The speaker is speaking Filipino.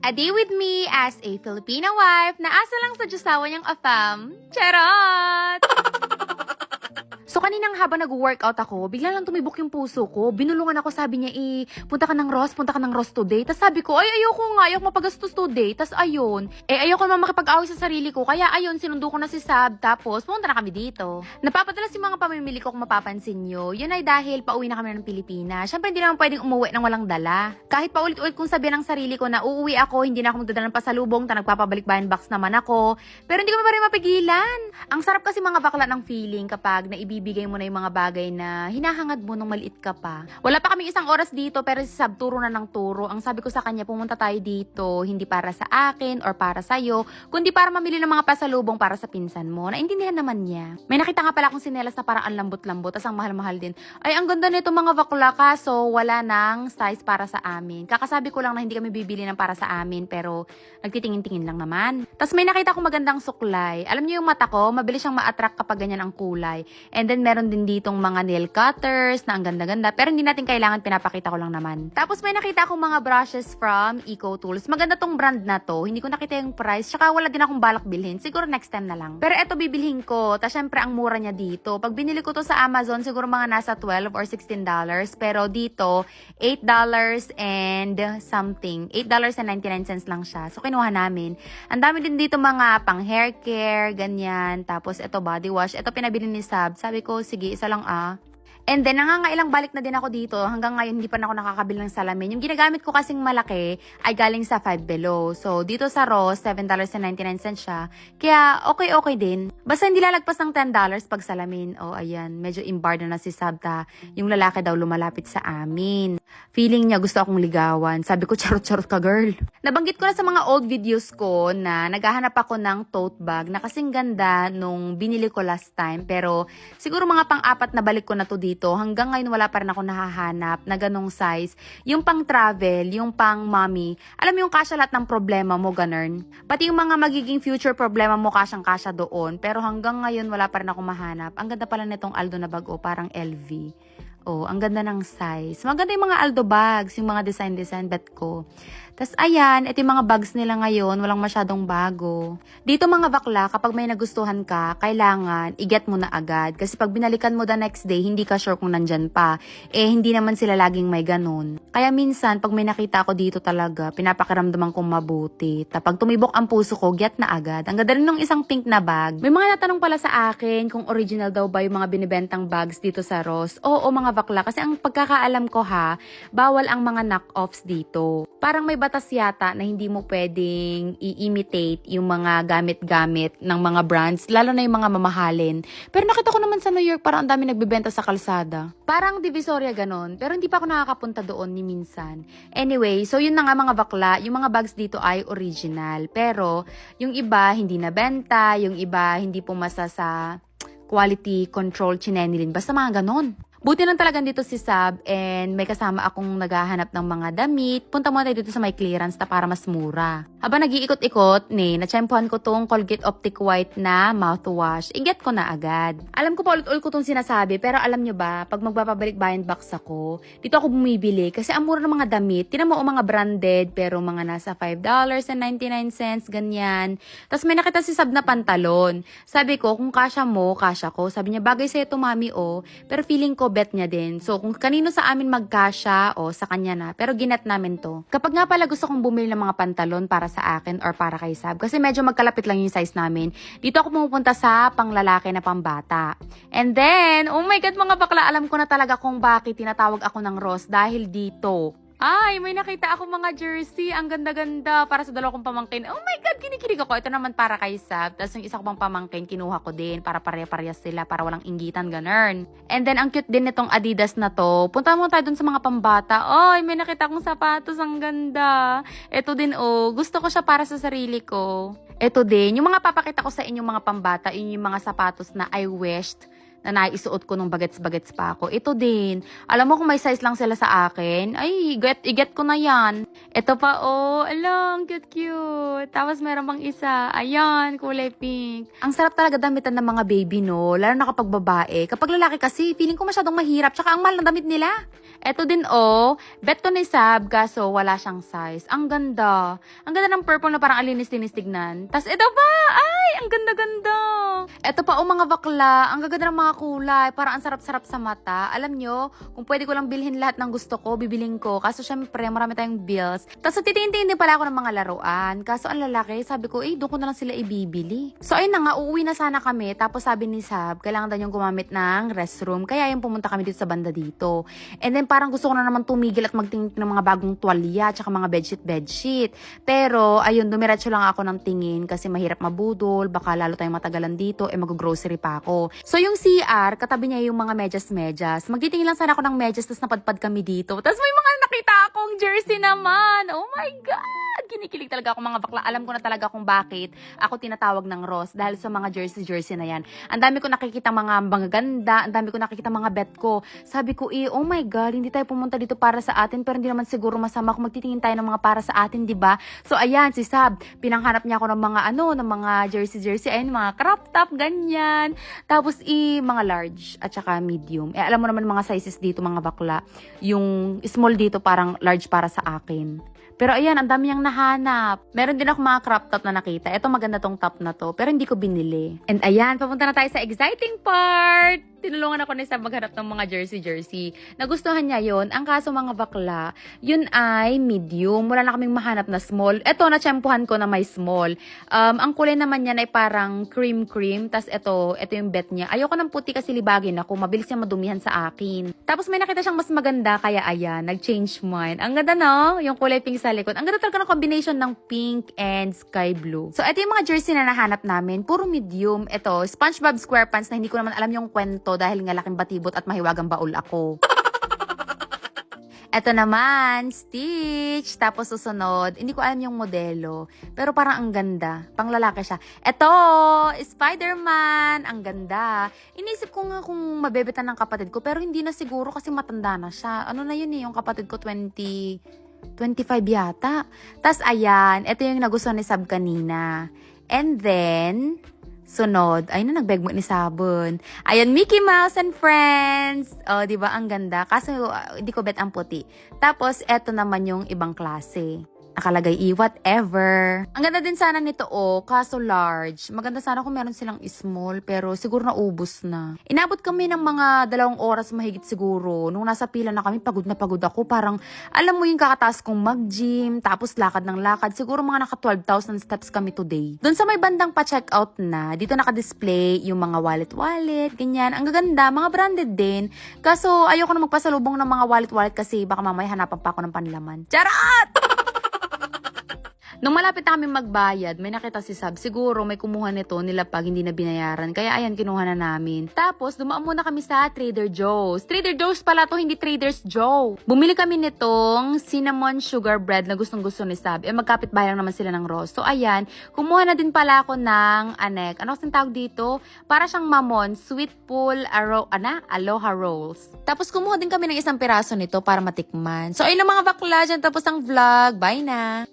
A day with me as a Filipino wife na asa lang sa Diyosawa niyang afam. Charot! So kaninang habang nag-workout ako, bigla lang tumibok yung puso ko. Binulungan ako, sabi niya, punta ka ng Ross today. Tapos sabi ko, ay ayoko mapagastos today. Tapos ayun, ayoko naman makipag-away sa sarili ko. Kaya ayun, sinundo ko na si Sab. Tapos pumunta na kami dito. Napapadala si mga pamimili ko kung mapapansin nyo. Yun ay dahil pauwi na kami ng Pilipinas. Siyempre hindi naman pwedeng umuwi ng walang dala. Kahit paulit-ulit kong sabihin ng sarili ko na uuwi ako, hindi na ako magdadala ng pasalubong, nagpapabalik-bayan box naman ako. Pero hindi ko pa rin mapigilan. Ang sarap kasi mga bakla ng feeling kapag naibibigay mo na yung mga bagay na hinahangad mo nung maliit ka pa. Wala pa kaming isang oras dito pero si Sab turo na ng turo. Ang sabi ko sa kanya, pumunta tayo dito, hindi para sa akin or para sa'yo, kundi para mamili ng mga pasalubong para sa pinsan mo. Naintindihan naman niya. May nakita nga pala akong sinelas na parang ang lambot-lambot, tas ang mahal-mahal din. Ay, ang ganda nito mga bakla, kaso wala nang size para sa amin. Kakasabi ko lang na hindi kami bibili ng para sa amin, pero nagtitingin-tingin lang naman. Tas may nakita akong magandang suklay. Alam niyo yung mata ko, mabilis siyang ma-attract kapag ganyan ang kulay. And then meron din ditong mga nail cutters na ang ganda-ganda, pero hindi natin kailangan, pinapakita ko lang naman. Tapos may nakita akong mga brushes from Eco Tools. Maganda tong brand na to. Hindi ko nakita yung price, tsaka wala din akong balak bilhin. Siguro next time na lang. Pero eto bibilhin ko. Tas syempre ang mura niya dito. Pag binili ko to sa Amazon, siguro mga nasa $12 or $16. Pero dito, $8 and something. $8.99 lang siya. So kinuha namin. Ang dami din dito mga pang hair care, ganyan. Tapos eto body wash. Eto pinabili ni Sab. Sabi ko, sige, isa lang And then, nangangailang balik na din ako dito. Hanggang ngayon, hindi pa na ako nakakabili ng salamin. Yung ginagamit ko kasing malaki ay galing sa Five Below. So, dito sa Ross, $7.99 siya. Kaya, okay din. Basta hindi lalagpas ng $10 pag salamin. O, ayan. Medyo imbarred na si Sabta. Yung lalaki daw lumalapit sa amin. Feeling niya gusto akong ligawan. Sabi ko, charot-charot ka, girl. Nabanggit ko na sa mga old videos ko na naghahanap ako ng tote bag na kasing ganda nung binili ko last time. Pero, siguro mga pang-apat na balik ko na to dito. Hanggang ngayon wala pa rin ako nahahanap na ganong size. Yung pang travel, yung pang mommy. Alam mo yung kasya lahat ng problema mo, ganun. Pati yung mga magiging future problema mo, kasyang-kasya doon. Pero hanggang ngayon wala pa rin ako mahanap. Ang ganda pala nitong Aldo na bag, parang LV. Ang ganda ng size. Maganda yung mga Aldo bags, yung mga design bet ko. Tas ayan, ito yung mga bags nila ngayon, walang masyadong bago. Dito mga bakla, kapag may nagustuhan ka, kailangan i-get mo na agad. Kasi pag binalikan mo the next day, hindi ka sure kung nandyan pa. Hindi naman sila laging may ganun. Kaya minsan, pag may nakita ako dito talaga, pinapakiramdaman kong mabuti. Pag tumibok ang puso ko, get na agad. Ang ganda rin ng isang pink na bag. May mga natanong pala sa akin kung original daw ba yung mga binibentang bags dito sa Ross. Oo mga bakla, kasi ang pagkakaalam ko bawal ang mga knock-offs dito. Parang may batas yata na hindi mo pwedeng i-imitate yung mga gamit-gamit ng mga brands, lalo na yung mga mamahalin. Pero nakita ko naman sa New York, parang ang dami nagbebenta sa kalsada. Parang Divisoria ganon, pero hindi pa ako nakakapunta doon ni minsan. Anyway, so yun na nga mga bakla, yung mga bags dito ay original. Pero yung iba hindi nabenta, yung iba hindi pumasa sa quality control chinenilin, basta mga ganon. Buti lang talaga dito si Sab and may kasama akong naghahanap ng mga damit. Punta muna tayo dito sa may clearance na para mas mura. Habang nag-iikot-ikot, natsyempohan ko tong Colgate Optic White na mouthwash. I-get ko na agad. Alam ko pa ulit-ulit ko tong sinasabi, pero alam nyo ba, pag magpapabalik-bayan box ako, dito ako bumibili kasi ang mura ng mga damit. Tinan mo mga branded, pero mga nasa $5.99, ganyan. Tapos may nakita si Sab na pantalon. Sabi ko, kung kasya mo, kasya ko. Sabi niya, bagay sa'yo to mami pero feeling ko bet niya din. So, kung kanino sa amin magkasya, sa kanya na. Pero ginet namin to. Kapag nga pala gusto kong bumili ng mga pantalon para sa akin or para kay Sab, kasi medyo magkalapit lang yung size namin, dito ako pumupunta sa panglalaki na pambata. And then, oh my God mga bakla, alam ko na talaga kung bakit tinatawag ako ng Ross dahil dito. Ay, may nakita ako mga jersey. Ang ganda-ganda. Para sa dalawa kong pamangkin. Oh my God, kinikilig ako. Ito naman para kay Sab. Tapos yung isa ko pang pamangkin, kinuha ko din. Para pareha-parehas sila. Para walang inggitan, ganun. And then, ang cute din nitong Adidas na to. Punta mo tayo dun sa mga pambata. Ay, may nakita akong sapatos. Ang ganda. Ito din, gusto ko siya para sa sarili ko. Ito din. Yung mga papakita ko sa inyo mga pambata, yun yung mga sapatos na I wished na naisuot ko nung bagets-bagets pa ako. Ito din. Alam mo kung may size lang sila sa akin, ay, i-get ko na yan. Ito pa, oh, alang, cute-cute. Tapos meron pang isa, ayan, kulay pink. Ang sarap talaga damitan ng mga baby, no? Lalo na kapag babae. Kapag lalaki kasi, feeling ko masyadong mahirap, tsaka ang mahal ng damit nila. Ito din, oh, bet to ni Sab, kaso wala siyang size. Ang ganda. Ang ganda ng purple na parang alinis-linis tignan. Tapos ito pa, ay, ang ganda-ganda. Ito pa, oh, mga bakla. Ang gaganda ng mga kulay. Parang ang sarap-sarap sa mata. Alam nyo, kung pwede ko lang bilhin lahat ng gusto ko, bibiling ko. Kaso syempre, marami tayong bills. Tapos titingin din pala ako ng mga laruan. Kaso ang lalaki, sabi ko, doon ko na lang sila ibibili. So ayun na nga, uuwi na sana kami. Tapos sabi ni Sab, kailangan daw niyang gumamit ng restroom. Kaya yung pumunta kami dito sa banda dito. And then parang gusto ko na naman tumigil at magtingin ng mga bagong tuwalya, tsaka mga bedsheet. Pero ayun, dumiretso lang ako ng tingin kasi mahirap mabudol. Baka lalo tayong matagalan dito, mag-grocery pa ako. So yung CR, katabi niya yung mga medyas. Magtitingin lang sana ako ng medyas, tapos napadpad kami dito. Tapos may mga nakita akong jersey naman. Oh my God! Kinikilig talaga ako mga bakla. Alam ko na talaga kung bakit ako tinatawag ng Ross dahil sa mga jersey na yan. Ang dami ko nakikita mga ganda, ang dami ko nakikita mga bet ko. Sabi ko, oh my God, hindi tayo pumunta dito para sa atin, pero hindi naman siguro masama kung magtitingin tayo ng mga para sa atin, di ba? So ayan, si Sab, pinanghanap niya ako ng mga ng mga jersey, ayun, mga crop top, ganyan. Tapos mga large at saka medium. Alam mo naman mga sizes dito mga bakla. Yung small dito parang large para sa akin. Pero ayan, ang dami niyang nahanap. Meron din ako mga crop top na nakita. Ito maganda tong top na to, pero hindi ko binili. And ayan, papunta na tayo sa exciting part! Tinulungan ako ni Sab maghanap ng mga jersey. Nagustuhan niya yon. Ang kaso mga bakla, yun ay medium. Wala na kaming mahanap na small. Ito, natsyempohan ko na may small. Ang kulay naman niya ay parang cream. Tapos ito yung bet niya. Ayoko ng puti kasi libagin ako. Mabilis niya madumihan sa akin. Tapos may nakita siyang mas maganda, kaya ayan, nag-change mind. Ang ganda, no? Yung kulay pink sa likod. Ang ganda talaga ng combination ng pink and sky blue. So, ito yung mga jersey na nahanap namin. Puro medium. Ito, SpongeBob SquarePants na hindi ko naman alam yung kwento dahil nga laking batibot at mahiwagang baul ako. Ito naman, Stitch. Tapos susunod, hindi ko alam yung modelo. Pero parang ang ganda. Pang lalaki siya. Ito, Spider-Man. Ang ganda. Inisip ko nga kung mabebetan ng kapatid ko, pero hindi na siguro kasi matanda na siya. Ano na yun yung kapatid ko, 25 yata. Tas ayan, ito yung nagustuhan ni Sab kanina. And then, sunod, ay na nagbeg mo ni Sabon. Ayan, Mickey Mouse and Friends. Oh, di ba ang ganda? Kaso hindi ko bet ang puti. Tapos eto naman yung ibang klase. Nakalagay whatever. Ang ganda din sana nito, kaso large. Maganda sana kung meron silang small, pero siguro naubos na. Inabot kami ng mga 2 oras mahigit siguro. Nung nasa pila na kami, pagod na pagod ako. Parang, alam mo yung kakataas kong mag-gym, tapos lakad ng lakad. Siguro mga naka 12,000 steps kami today. Doon sa may bandang pa-check out na, dito naka-display yung mga wallet, ganyan. Ang gaganda, mga branded din. Kaso, ayoko na magpasalubong ng mga wallet kasi baka mamaya hanapan pa ako ng panlaman. Charot! Nung malapit na kami magbayad, may nakita si Sab. Siguro may kumuha nito nila pag hindi na binayaran. Kaya ayan, kinuha na namin. Tapos, dumaan muna kami sa Trader Joe's. Trader Joe's pala to, hindi Trader's Joe. Bumili kami nitong cinnamon sugar bread na gustong-gusto ni Sab. Magkapit bahay lang naman sila ng Ross. So, ayan, kumuha na din pala ako ng anek. Ano kasing tawag dito? Para siyang mamon, sweet pool, aloha rolls. Tapos, kumuha din kami ng isang piraso nito para matikman. So, ayun lang mga bakla, dyan tapos ang vlog. Bye na!